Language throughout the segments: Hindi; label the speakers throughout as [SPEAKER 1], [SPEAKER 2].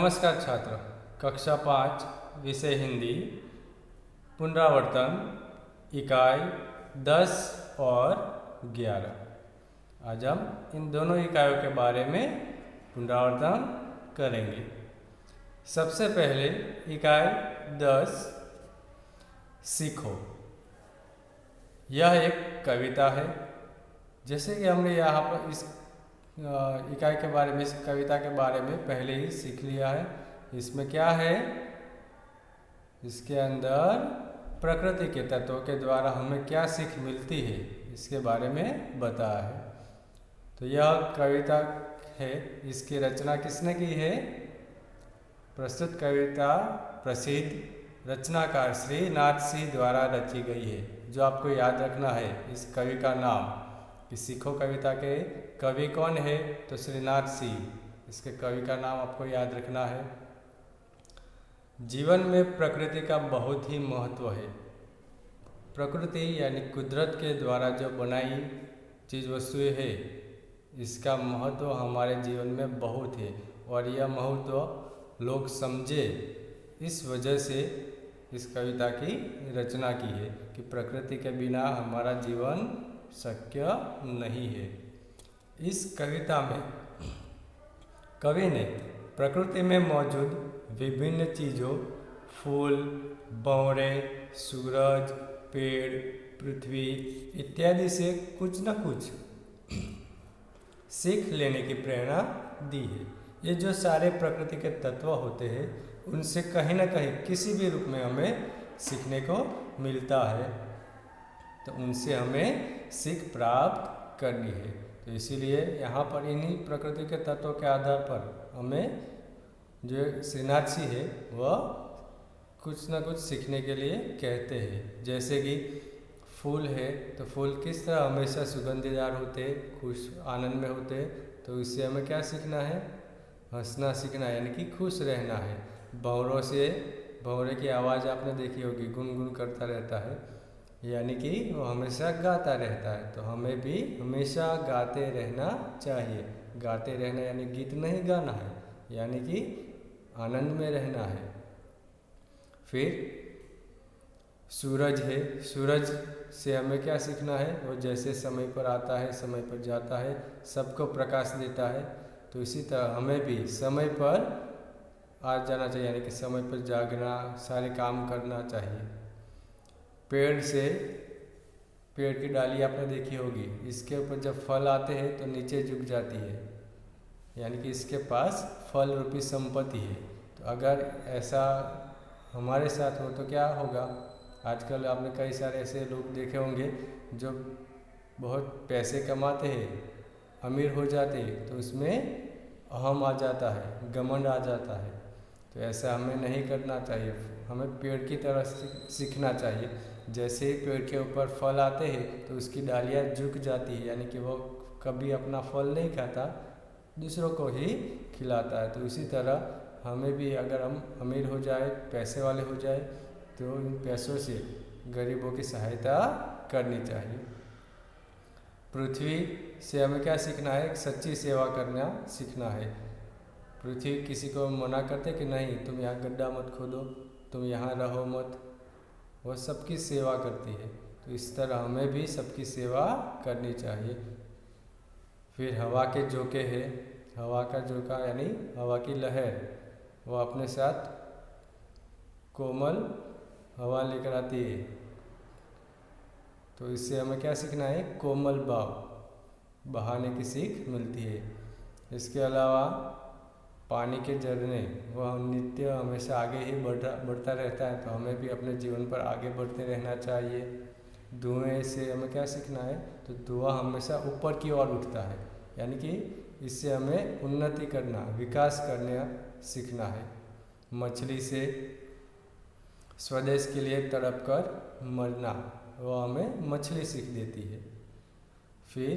[SPEAKER 1] नमस्कार छात्र, कक्षा 5 विषय हिंदी, पुनरावर्तन इकाई 10 और 11। आज हम इन दोनों इकाइयों के बारे में पुनरावर्तन करेंगे। सबसे पहले इकाई 10 सीखो। यह एक कविता है। जैसे कि हमने यहाँ पर इस इकाई के बारे में, इस कविता के बारे में पहले ही सीख लिया है। इसमें क्या है, इसके अंदर प्रकृति के तत्वों के द्वारा हमें क्या सीख मिलती है, इसके बारे में बताया है। तो यह कविता है, इसकी रचना किसने की है? प्रस्तुत कविता प्रसिद्ध रचनाकार श्री नाथ सिंह द्वारा रची गई है। जो आपको याद रखना है इस कवि का नाम, कि सीखो कविता के कवि कौन है? तो श्रीनाथ सिंह। इसके कवि का नाम आपको याद रखना है। जीवन में प्रकृति का बहुत ही महत्व है। प्रकृति यानी कुदरत के द्वारा जो बनाई चीज़ वस्तुएं है, इसका महत्व हमारे जीवन में बहुत है। और यह महत्व लोग समझे, इस वजह से इस कविता की रचना की है कि प्रकृति के बिना हमारा जीवन शक्य नहीं है। इस कविता में कवि ने प्रकृति में मौजूद विभिन्न चीज़ों, फूल, भंवरे, सूरज, पेड़, पृथ्वी इत्यादि से कुछ न कुछ सीख लेने की प्रेरणा दी है। ये जो सारे प्रकृति के तत्व होते हैं, उनसे कहीं ना कहीं किसी भी रूप में हमें सीखने को मिलता है। तो उनसे हमें सीख प्राप्त करनी है। तो इसीलिए यहाँ पर इन्हीं प्रकृति के तत्वों के आधार पर हमें जो श्रीनाथ सिंह है वह कुछ ना कुछ सीखने के लिए कहते हैं। जैसे कि फूल है, तो फूल किस तरह हमेशा सुगंधीदार होते, खुश आनंद में होते। तो इससे हमें क्या सीखना है? हंसना सीखना है, यानी कि खुश रहना है। भंवरों से, भंवरे की आवाज़ आपने देखी होगी, गुनगुन करता रहता है, यानी कि वो हमेशा गाता रहता है। तो हमें भी हमेशा गाते रहना चाहिए। गाते रहना यानी गीत नहीं गाना है, यानी कि आनंद में रहना है। फिर सूरज है, सूरज से हमें क्या सीखना है? वो जैसे समय पर आता है, समय पर जाता है, सबको प्रकाश देता है। तो इसी तरह हमें भी समय पर आ जाना चाहिए, यानी कि समय पर जागना, सारे काम करना चाहिए। पेड़ से, पेड़ की डाली आपने देखी होगी, इसके ऊपर जब फल आते हैं तो नीचे झुक जाती है, यानी कि इसके पास फल रूपी संपत्ति है। तो अगर ऐसा हमारे साथ हो तो क्या होगा? आजकल आपने कई सारे ऐसे लोग देखे होंगे जो बहुत पैसे कमाते हैं, अमीर हो जाते हैं, तो उसमें अहम आ जाता है, घमंड आ जाता है। तो ऐसा हमें नहीं करना चाहिए। हमें पेड़ की तरह सीखना चाहिए। जैसे ही पेड़ के ऊपर फल आते हैं तो उसकी डालियाँ झुक जाती है, यानी कि वो कभी अपना फल नहीं खाता, दूसरों को ही खिलाता है। तो इसी तरह हमें भी, अगर हम अमीर हो जाए, पैसे वाले हो जाए, तो इन पैसों से गरीबों की सहायता करनी चाहिए। पृथ्वी से हमें क्या सीखना है? सच्ची सेवा करना सीखना है। पृथ्वी किसी को मना करते कि नहीं तुम यहाँ गड्ढा मत खोदो, तुम यहाँ रहो मत, वह सबकी सेवा करती है। तो इस तरह हमें भी सबकी सेवा करनी चाहिए। फिर हवा के झोंके हैं, हवा का झोंका यानी हवा की लहर, वह अपने साथ कोमल हवा लेकर आती है। तो इससे हमें क्या सीखना है? कोमल भाव बहाने की सीख मिलती है। इसके अलावा पानी के झरने, वह नित्य हमेशा आगे ही बढ़ता रहता है। तो हमें भी अपने जीवन पर आगे बढ़ते रहना चाहिए। धुएं से हमें क्या सीखना है? तो धुआं हमेशा ऊपर की ओर उठता है, यानी कि इससे हमें उन्नति करना, विकास करना सीखना है। मछली से स्वदेश के लिए तड़प कर मरना, वह हमें मछली सीख देती है। फिर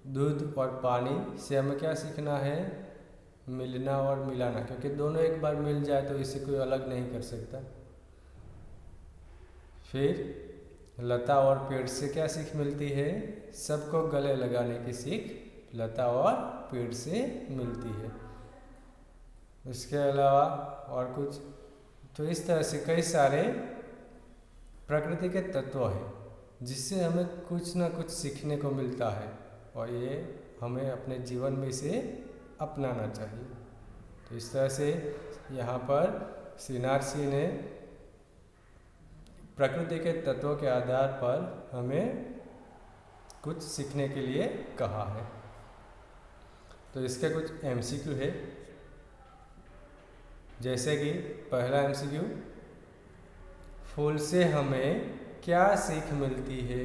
[SPEAKER 1] दूध और पानी से हमें क्या सीखना है? मिलना और मिलाना, क्योंकि दोनों एक बार मिल जाए तो इसे कोई अलग नहीं कर सकता। फिर लता और पेड़ से क्या सीख मिलती है? सबको गले लगाने की सीख लता और पेड़ से मिलती है। इसके अलावा और कुछ। तो इस तरह से कई सारे प्रकृति के तत्व हैं जिससे हमें कुछ ना कुछ सीखने को मिलता है और ये हमें अपने जीवन में इसे अपनाना चाहिए। तो इस तरह से यहाँ पर श्रीनाथ सिंह ने प्रकृति के तत्वों के आधार पर हमें कुछ सीखने के लिए कहा है। तो इसके कुछ एमसीक्यू है, जैसे कि पहला एमसीक्यू, फूल से हमें क्या सीख मिलती है?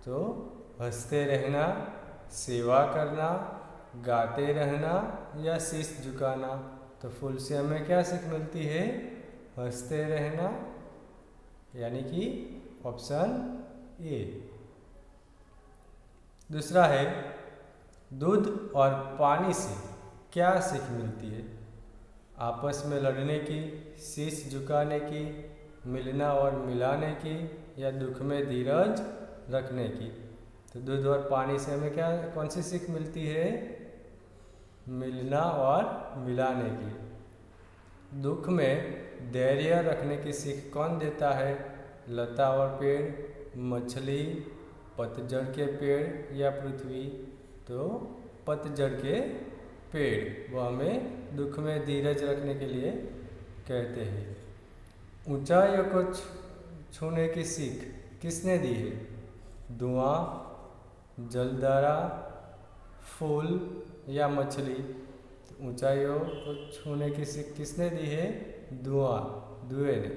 [SPEAKER 1] तो हंसते रहना, सेवा करना, गाते रहना या शीश झुकाना। तो फूल से हमें क्या सीख मिलती है? हंसते रहना, यानी कि ऑप्शन ए। दूसरा है, दूध और पानी से क्या सीख मिलती है? आपस में लड़ने की, शीश झुकाने की, मिलना और मिलाने की या दुख में धीरज रखने की। तो दूध और पानी से हमें क्या, कौन सी सीख मिलती है? मिलना और मिलाने की। दुख में धैर्य रखने की सीख कौन देता है? लता और पेड़, मछली, पतझड़ के पेड़ या पृथ्वी? तो पतझड़ के पेड़, वो हमें दुख में धीरज रखने के लिए कहते हैं। ऊंचाइयों को छूने की सीख किसने दी है? धुआं, जलधारा, फूल या मछली? ऊंचाइयों को छूने की सीख किसने दी है? धुएं ने।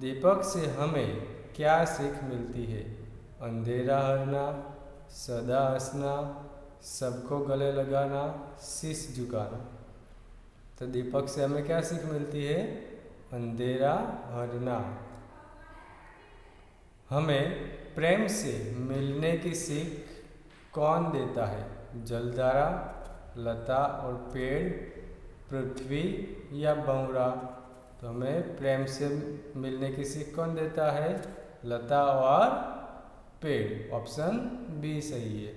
[SPEAKER 1] दीपक से हमें क्या सीख मिलती है? अंधेरा हरना, सदा हंसना, सबको गले लगाना, शीश झुकाना। तो दीपक से हमें क्या सीख मिलती है? अंधेरा हरना। हमें प्रेम से मिलने की सीख कौन देता है? जलधारा, लता और पेड़, पृथ्वी या भंवरा? तो हमें प्रेम से मिलने की सीख कौन देता है? लता और पेड़, ऑप्शन बी सही है।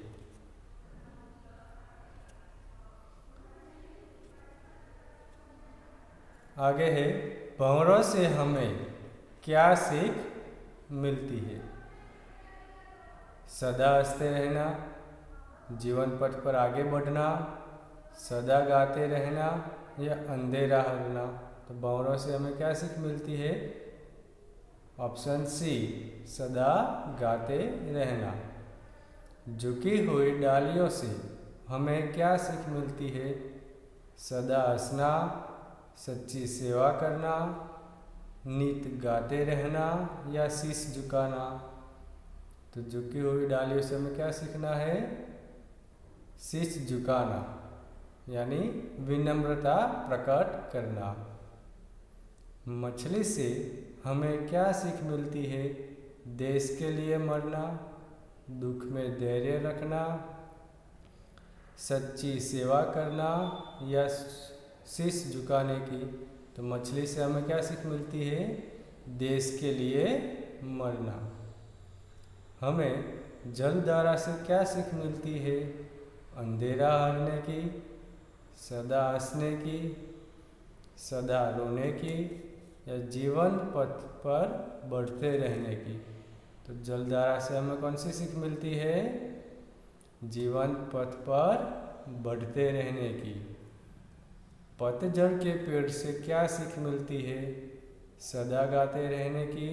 [SPEAKER 1] आगे है, भंवरों से हमें क्या सीख मिलती है? सदा हंसते रहना, जीवन पथ पर आगे बढ़ना, सदा गाते रहना या अंधेरा हरना? तो भंवरों से हमें क्या सीख मिलती है? ऑप्शन सी, सदा गाते रहना। झुकी हुई डालियों से हमें क्या सीख मिलती है? सदा हंसना, सच्ची सेवा करना, नित गाते रहना या शीश झुकाना? तो झुकी हुई डालियों से हमें क्या सीखना है? शीश झुकाना, यानी विनम्रता प्रकट करना। मछली से हमें क्या सीख मिलती है? देश के लिए मरना, दुख में धैर्य रखना, सच्ची सेवा करना या शीश झुकाने की? तो मछली से हमें क्या सीख मिलती है? देश के लिए मरना। हमें जलधारा से क्या सीख मिलती है? अंधेरा हरने की, सदा हंसने की, सदा रोने की या जीवन पथ पर बढ़ते रहने की? तो जलधारा से हमें कौन सी सीख मिलती है? जीवन पथ पर बढ़ते रहने की। पतझड़ के पेड़ से क्या सीख मिलती है? सदा गाते रहने की,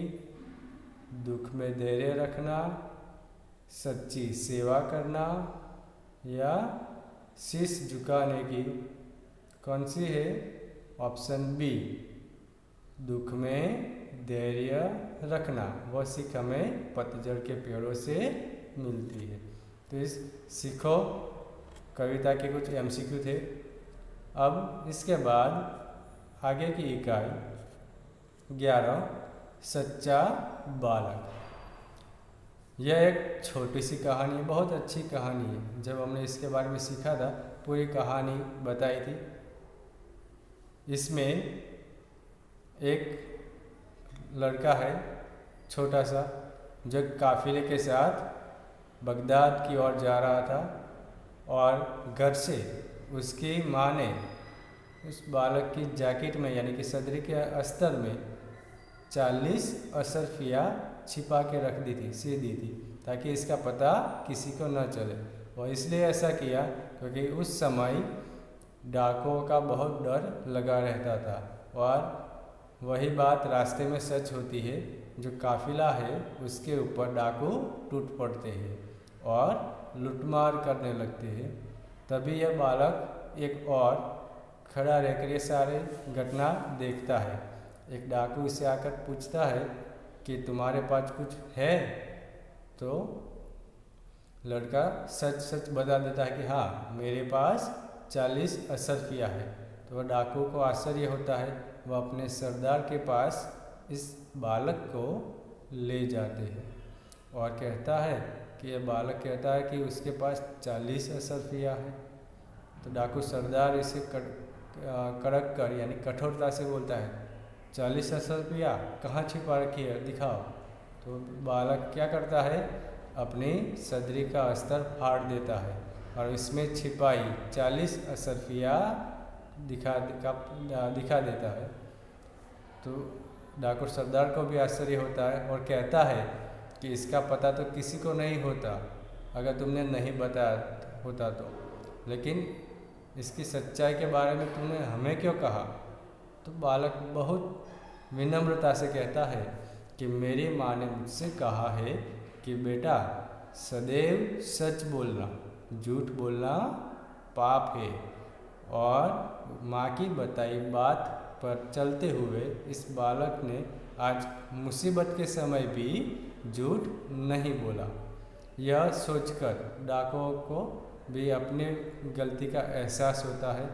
[SPEAKER 1] दुख में धैर्य रखना, सच्ची सेवा करना या शीश झुकाने की? कौन सी है? ऑप्शन बी, दुख में धैर्य रखना। वह सीख हमें पतझड़ के पेड़ों से मिलती है। तो इस सीखो कविता के कुछ एमसीक्यू थे। अब इसके बाद आगे की इकाई 11, सच्चा बालक। यह एक छोटी सी कहानी है, बहुत अच्छी कहानी है। जब हमने इसके बारे में सीखा था, पूरी कहानी बताई थी। इसमें एक लड़का है छोटा सा, जो काफिले के साथ बगदाद की ओर जा रहा था और घर से उसकी माँ ने उस बालक की जैकेट में यानी कि सदरी के अस्तर में 40 अशर्फियाँ छिपा के रख दी थी, सी दी थी, ताकि इसका पता किसी को न चले। और इसलिए ऐसा किया क्योंकि उस समय डाकुओं का बहुत डर लगा रहता था। और वही बात रास्ते में सच होती है, जो काफिला है उसके ऊपर डाकू टूट पड़ते हैं और लूटमार करने लगते हैं। तभी यह बालक एक और खड़ा रहकर ये सारे घटना देखता है। एक डाकू इसे आकर पूछता है कि तुम्हारे पास कुछ है? तो लड़का सच सच बता देता है कि हाँ, मेरे पास 40 अशर्फियाँ है। तो वह डाकू को आश्चर्य होता है। वह अपने सरदार के पास इस बालक को ले जाते हैं और कहता है कि यह बालक कहता है कि उसके पास 40 अशर्फियाँ है। तो डाकू सरदार इसे कड़क कर यानी कठोरता से बोलता है, 40 अशर्फियाँ कहाँ छिपा रखी है, दिखाओ। तो बालक क्या करता है, अपनी सदरी का अस्तर फाड़ देता है और इसमें छिपाई 40 अशर्फियाँ दिखा देता है। तो डाकू सरदार को भी आश्चर्य होता है और कहता है कि इसका पता तो किसी को नहीं होता अगर तुमने नहीं बताया होता तो, लेकिन इसकी सच्चाई के बारे में तुमने हमें क्यों कहा? तो बालक बहुत विनम्रता से कहता है कि मेरी माँ ने मुझसे कहा है कि बेटा, सदैव सच बोलना, झूठ बोलना पाप है। और माँ की बताई बात पर चलते हुए इस बालक ने आज मुसीबत के समय भी झूठ नहीं बोला। यह सोचकर डाकुओं को भी अपनी गलती का एहसास होता है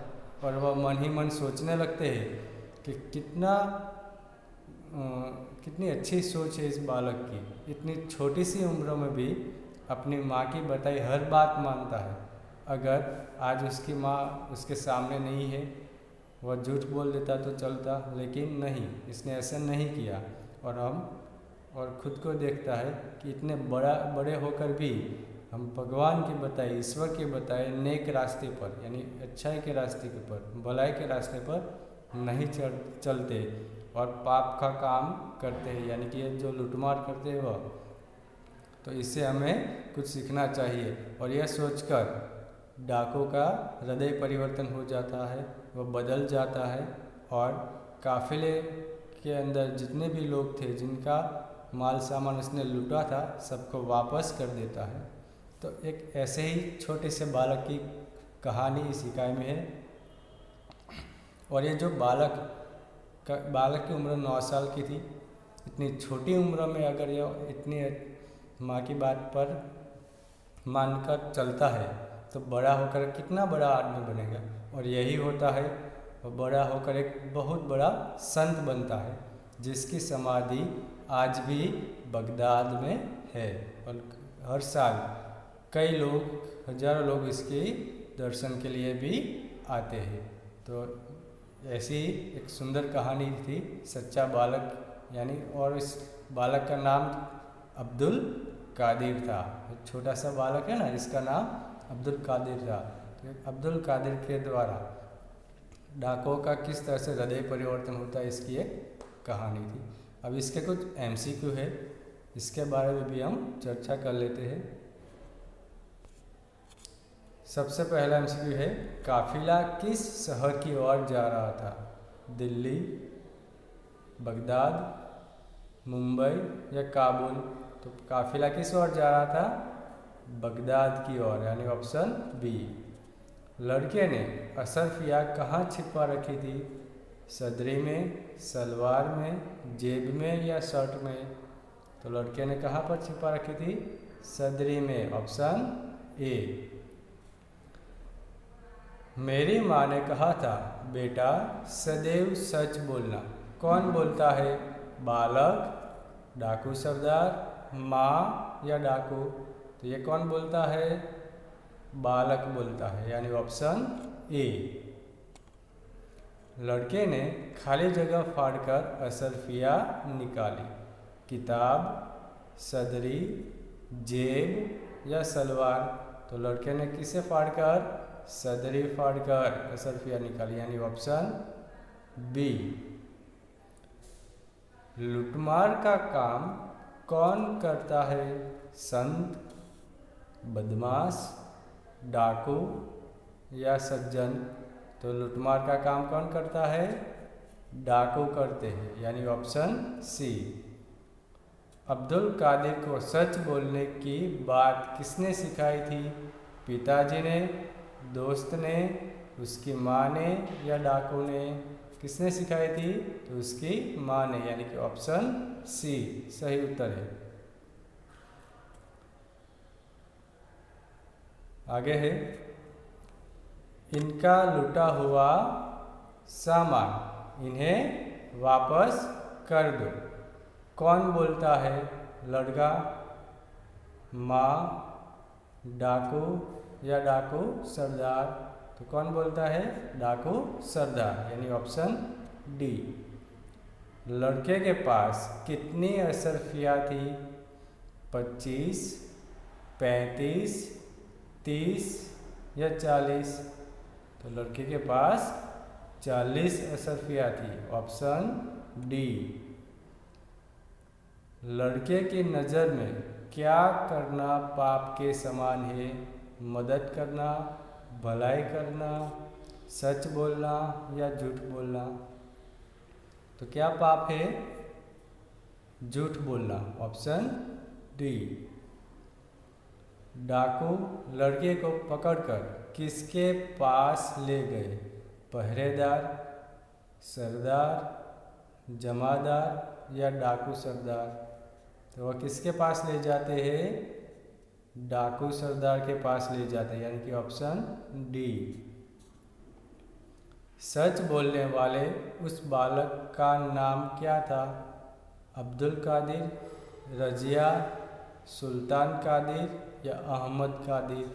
[SPEAKER 1] और वह मन ही मन सोचने लगते हैं कि कितनी अच्छी सोच है इस बालक की। इतनी छोटी सी उम्र में भी अपनी माँ की बताई हर बात मानता है। अगर आज उसकी माँ उसके सामने नहीं है, वह झूठ बोल देता तो चलता, लेकिन नहीं, इसने ऐसा नहीं किया। और खुद को देखता है कि इतने बड़े होकर भी हम भगवान की बताई, ईश्वर के बताए नेक रास्ते पर यानी अच्छाई के रास्ते के पर, भलाई के रास्ते पर नहीं चलते और पाप का काम करते हैं, यानी कि जो लूटमार करते हैं वह। तो इससे हमें कुछ सीखना चाहिए। और यह सोचकर डाकू का हृदय परिवर्तन हो जाता है, वह बदल जाता है और काफिले के अंदर जितने भी लोग थे जिनका माल सामान उसने लूटा था, सबको वापस कर देता है। तो एक ऐसे ही छोटे से बालक की कहानी इस इकाई में है। और ये जो बालक की उम्र 9 साल की थी। इतनी छोटी उम्र में अगर यह इतनी माँ की बात पर मानकर चलता है तो बड़ा होकर कितना बड़ा आदमी बनेगा। और यही होता है, वह बड़ा होकर एक बहुत बड़ा संत बनता है, जिसकी समाधि आज भी बगदाद में है। और हर साल कई लोग, हजारों लोग इसके दर्शन के लिए भी आते हैं। तो ऐसी एक सुंदर कहानी थी, सच्चा बालक यानी। और इस बालक का नाम अब्दुल कादिर था। छोटा सा बालक है ना, इसका नाम अब्दुल कादिर था। तो अब्दुल कादिर के द्वारा डाकुओं का किस तरह से हृदय परिवर्तन होता है, इसकी एक कहानी थी। अब इसके कुछ MCQ है, इसके बारे में भी हम चर्चा कर लेते हैं। सबसे पहला MCQ है, काफिला किस शहर की ओर जा रहा था? दिल्ली, बगदाद, मुंबई या काबुल? तो काफिला किस ओर जा रहा था? बगदाद की ओर, यानी ऑप्शन बी। लड़के ने अशर्फियाँ कहाँ छिपा रखी थी? सदरी में, सलवार में, जेब में या शर्ट में? तो लड़के ने कहाँ पर छिपा रखी थी? सदरी में, ऑप्शन ए। मेरी माँ ने कहा था बेटा सदैव सच बोलना। कौन बोलता है? बालक, डाकू सरदार, माँ या डाकू? तो ये कौन बोलता है? बालक बोलता है, यानी ऑप्शन ए। लड़के ने खाली जगह फाड़कर अशर्फियाँ निकाली। किताब, सदरी, जेब या सलवार? तो लड़के ने किसे फाड़कर? सदरी फाड़कर असरफिया निकाली, यानी ऑप्शन बी। लूटमार का काम कौन करता है? संत, बदमाश, डाकू या सज्जन? तो लूटमार का काम कौन करता है? डाकू करते हैं, यानी ऑप्शन सी। अब्दुल कादिर को सच बोलने की बात किसने सिखाई थी? पिताजी ने, दोस्त ने, उसकी माँ ने या डाकू ने? किसने सिखाई थी? तो उसकी माँ ने, यानी कि ऑप्शन सी सही उत्तर है। आगे है, इनका लूटा हुआ सामान इन्हें वापस कर दो। कौन बोलता है? लड़का, माँ, डाकू या डाकू सरदार? तो कौन बोलता है? डाकू सरदार, यानी ऑप्शन डी। लड़के के पास कितनी अशरफियाँ थी? 25, 35, 30 या 40? तो लड़के के पास 40 अशरफियाँ थी, ऑप्शन डी। लड़के की नज़र में क्या करना पाप के समान है? मदद करना, भलाई करना, सच बोलना या झूठ बोलना? तो क्या पाप है? झूठ बोलना, ऑप्शन डी। डाकू लड़के को पकड़कर किसके पास ले गए? पहरेदार, सरदार, जमादार या डाकू सरदार? तो वह किसके पास ले जाते हैं? डाकू सरदार के पास ले जाते हैं, यानी कि ऑप्शन डी। सच बोलने वाले उस बालक का नाम क्या था? अब्दुल कादिर, रजिया, सुल्तान कादिर या अहमद कादिर?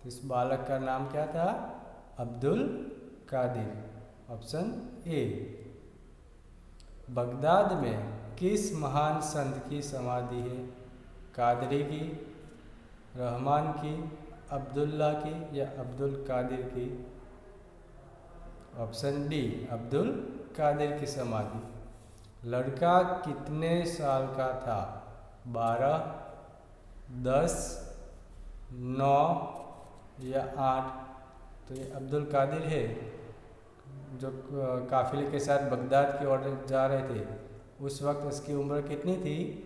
[SPEAKER 1] इस बालक का नाम क्या था? Abdul Qadir, option A. Baghdad में किस महान संत की समाधि है? कादरी की, रहमान की, अब्दुल्ला की या अब्दुल कादिर की? ऑप्शन डी, अब्दुल कादिर की समाधि। लड़का कितने साल का था? 12, 10, 9 या 8? तो ये अब्दुल कादिर है जो काफिले के साथ बगदाद की ओर जा रहे थे। उस वक्त उसकी उम्र कितनी थी?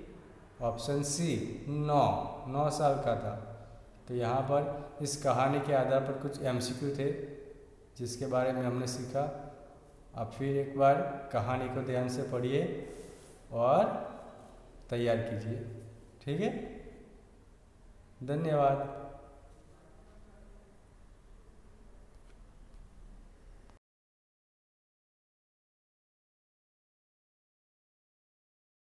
[SPEAKER 1] ऑप्शन सी 9 साल का था। तो यहाँ पर इस कहानी के आधार पर कुछ MCQ थे जिसके बारे में हमने सीखा। आप फिर एक बार कहानी को ध्यान से पढ़िए और तैयार कीजिए। ठीक है, धन्यवाद।